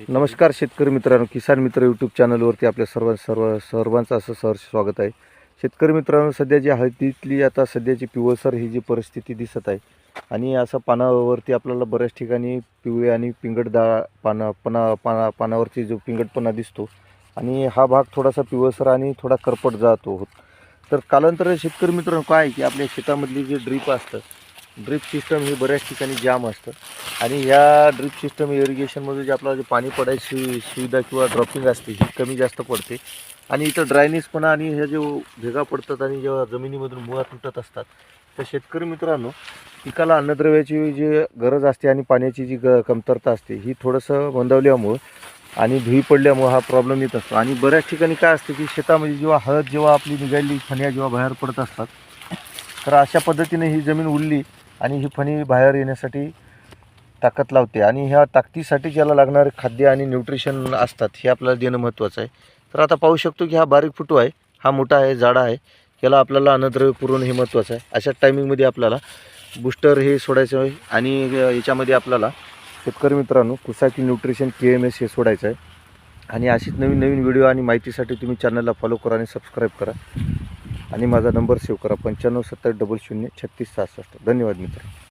नमस्कार शेतकरी मित्रांनो, किसान मित्र यूट्यूब चॅनलवरती आपल्या सर्वांचं असं सहर्ष स्वागत आहे. शेतकरी मित्रांनो, सध्या जी हळदीतली आता सध्याची पिवळसर ही जी परिस्थिती दिसत आहे आणि असं पानावरती आपल्याला बऱ्याच ठिकाणी पिवळे आणि पिंगटदार पानावरती जो पिंगटपणा दिसतो आणि हा भाग थोडासा पिवळसर आणि थोडा करपट जातो. तर कालांतराने शेतकरी मित्रांनो काय आहे की आपल्या शेतामधली जे ड्रीप असतं, ड्रीप सिस्टम ही बऱ्याच ठिकाणी जाम असतं आणि ह्या ड्रीप सिस्टम इरिगेशनमध्ये जे आपल्याला जे पाणी पडायची सुविधा किंवा ड्रॉपिंग असते ही कमी जास्त पडते आणि इथं ड्रायनेसपणा आणि ह्या जो भेगा पडतात आणि जेव्हा जमिनीमधून मुळा तुटत असतात, तर शेतकरी मित्रांनो पिकाला अन्नद्रव्याची जी गरज असते आणि पाण्याची जी कमतरता असते ही थोडंसं मंदावल्यामुळं आणि धुई पडल्यामुळं हा प्रॉब्लेम येत असतो. आणि बऱ्याच ठिकाणी काय असते की शेतामध्ये जेव्हा आपली निघालेली फण्या जेव्हा बाहेर पडत असतात, तर अशा पद्धतीने ही जमीन उरली आणि ही फणी बाहेर येण्यासाठी ताकद लावते आणि ह्या ताकदीसाठी ज्याला लागणारे खाद्य आणि न्यूट्रिशन असतात हे आपल्याला देणं महत्त्वाचं आहे. तर आता पाहू शकतो की हा बारीक फुटू आहे, हा मोठा आहे, जाडा आहे, याला आपल्याला अन्नद्रव्य पुरवणं हे महत्त्वाचं आहे. अशा टायमिंगमध्ये आपल्याला बूस्टर हे सोडायचं आहे आणि याच्यामध्ये आपल्याला शेतकरी मित्रांनो कुसाकी न्यूट्रिशन KMS हे सोडायचं आहे. आणि अशीच नवीन नवीन व्हिडिओ आणि माहितीसाठी तुम्ही चॅनलला फॉलो करा आणि सबस्क्राईब करा आणि माझा नंबर सेव्ह करा 9570 00 3666. धन्यवाद मित्र.